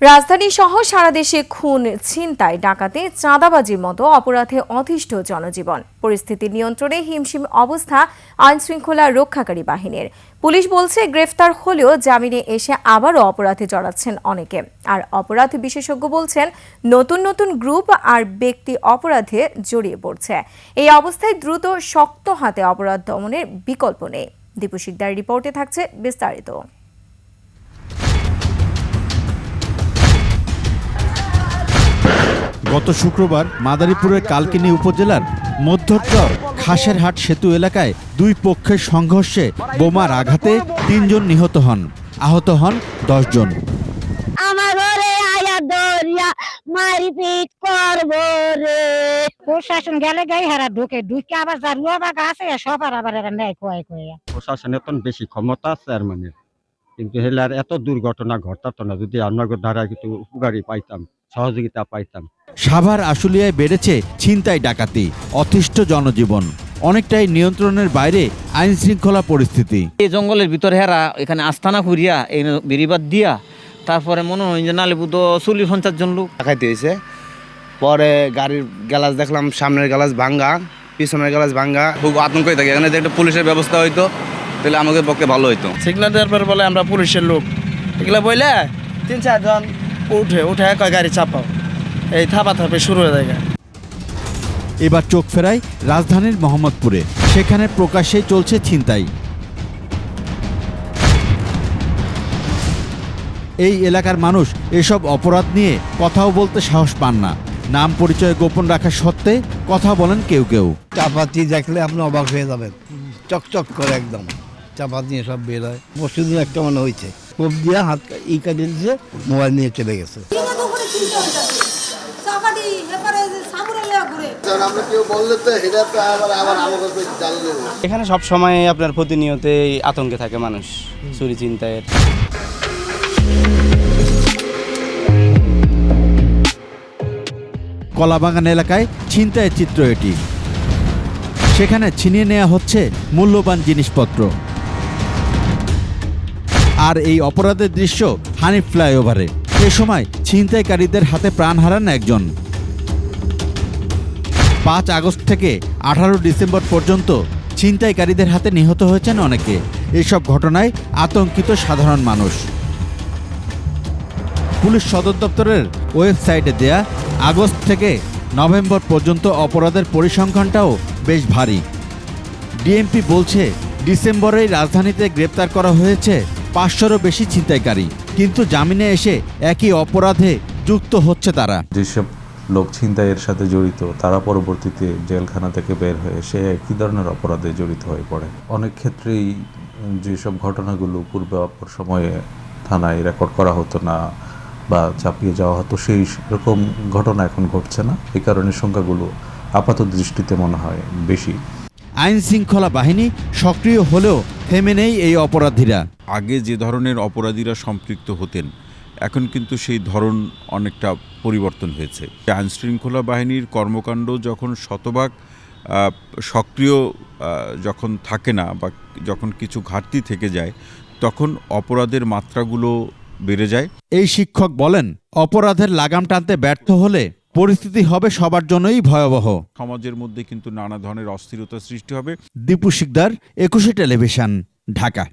রাজধানী সহ সারা দেশে খুন, ছিনতাই, ডাকাতি, চাঁদাবাজির মতো অপরাধে অতিষ্ঠ জনজীবন। পরিস্থিতি নিয়ন্ত্রণে হিমশিম অবস্থা আইনশৃঙ্খলা রক্ষাকারী বাহিনীর। পুলিশ বলছে, গ্রেফতার হলেও জামিনে এসে আবারও অপরাধে জড়াচ্ছেন অনেকে। আর অপরাধ বিশেষজ্ঞ বলছেন, নতুন নতুন গ্রুপ আর ব্যক্তি অপরাধে জড়িয়ে পড়ছে। এই অবস্থায় দ্রুত শক্ত হাতে অপরাধ দমনের বিকল্প নেই। দীপু শিকদার রিপোর্টে থাকছে বিস্তারিত। গত শুক্রবার মাদারীপুরের কালকিনি উপজেলার মধ্যচর খাসেরহাট সেতু এলাকায় দুই পক্ষের সংঘর্ষে বোমার আঘাতে ৩ জন নিহত হন, আহত হন ১০ জন। প্রশাসন গেলে গাই হারা ঢুকে আবার জারুয়া বাগা আছে সবার আবার নেয় কয় প্রশাসনের তো বেশি ক্ষমতা আছে চেয়ারম্যানের, কিন্তু হেলার এত দুর্ঘটনা ঘটাতো না যদি আমরা দ্বারা কিছু উপকারী পাইতাম, সহযোগিতা পাইতাম। সাভার আশুলিয়ায় বেড়েছে ছিনতাই, ডাকাতি, অতিষ্ঠ জনজীবন। অনেকটাই নিয়ন্ত্রণের বাইরে আইন শৃঙ্খলা পরিস্থিতি। এই জঙ্গলের ভিতরে হেরা এখানে আস্তানা করিয়া এই বেরিবাদ দিয়া তারপরে মনে হয় যে নালিপুত ৪০-৫০ জন লোক খাইতে হয়েছে। পরে গাড়ির গ্লাস দেখলাম, সামনের গ্লাস ভাঙ্গা, পিছনের গ্লাস ভাঙ্গা। খুব আতঙ্ক হয়ে থাকে। এখানে যে একটা পুলিশের ব্যবস্থা হইতো তাহলে আমাদের পক্ষে ভালো হইতো। সিগন্যাল দেওয়ার পর বলে আমরা পুলিশের লোক, এগুলো বললে ৩-৪ জন উঠে কয় গাড়ি চাপাও, এই থাপে শুরু হয়ে যায়। এবার চোখ ফেরায় রাজধানীর মোহাম্মদপুরে। সেখানে প্রকাশ্যেই চলছে ছিনতাই। এই এলাকার মানুষ এসব অপরাধ নিয়ে কথাও বলতে সাহস পান না। নাম পরিচয় গোপন রাখা সত্ত্বে কথা বলেন কেউ কেউ। চাপাতি দেখলে আপনি অবাক হয়ে যাবেন, চকচক করে একদম চাপাতি নিয়ে সব বের হয়। মসজিদে একটা মনে হয়েছে কোপ দিয়ে হাত কাটিয়ে দিয়েছে, মোবাইল নিয়ে চলে গেছে। এখানে সব সময় আপনার প্রতিনিয়ত আতঙ্কে থাকে মানুষ, চুরি ছিনতাইয়ের। কলাবাগান এলাকায় ছিনতাইয়ের চিত্র এটি। সেখানে ছিনিয়ে নেওয়া হচ্ছে মূল্যবান জিনিসপত্র। আর এই অপরাধের দৃশ্য হানিফ ফ্লাইওভারে। এ সময় ছিনতাইকারীদের হাতে প্রাণ হারান একজন। ৫ আগস্ট থেকে ১৮ ডিসেম্বর পর্যন্ত ছিনতাইকারীদের হাতে নিহত হয়েছেন অনেকে। এসব ঘটনায় আতঙ্কিত সাধারণ মানুষ। পুলিশ সদর দপ্তরের ওয়েবসাইটে দেয়া আগস্ট থেকে নভেম্বর পর্যন্ত অপরাধের পরিসংখ্যানটাও বেশ ভারী। ডিএমপি বলছে, ডিসেম্বরেই রাজধানীতে গ্রেপ্তার করা হয়েছে ৫০০রও বেশি ছিনতাইকারী, কিন্তু জামিনে এসে একই অপরাধে যুক্ত হচ্ছে তারা। যেসব লোক ছিনতাইয়ের সাথে জড়িত তারা পরবর্তীতে জেলখানা থেকে বের হয়ে সে একই ধরনের অপরাধে জড়িত হয়ে পড়ে। অনেক ক্ষেত্রেই যেসব ঘটনাগুলো পূর্বে অপর সময়ে থানায় রেকর্ড করা হতো না বা চাপিয়ে যাওয়া হতো, সেই রকম ঘটনা এখন ঘটছে না। এই কারণে সংখ্যাগুলো আপাত দৃষ্টিতে মনে হয় বেশি। আইন শৃঙ্খলা বাহিনী সক্রিয় হলেও থেমে নেই এই অপরাধীরা। আগে যে ধরনের অপরাধীরা সম্পৃক্ত হতেন, এখন কিন্তু সেই ধরন অনেকটা পরিবর্তন হয়েছে। আইন শৃঙ্খলা বাহিনীর কর্মকাণ্ড যখন শতভাগ সক্রিয় যখন থাকে না বা যখন কিছু ঘাটতি থেকে যায়, তখন অপরাধের মাত্রাগুলো বেড়ে যায়। এই শিক্ষক বলেন, অপরাধের লাগাম টানতে ব্যর্থ হলে পরিস্থিতি হবে সবার জন্যই ভয়াবহ। সমাজের মধ্যে কিন্তু নানা ধরনের অস্থিরতা সৃষ্টি হবে। দীপু শিকদার, ২১ টেলিভিশন, ঢাকা।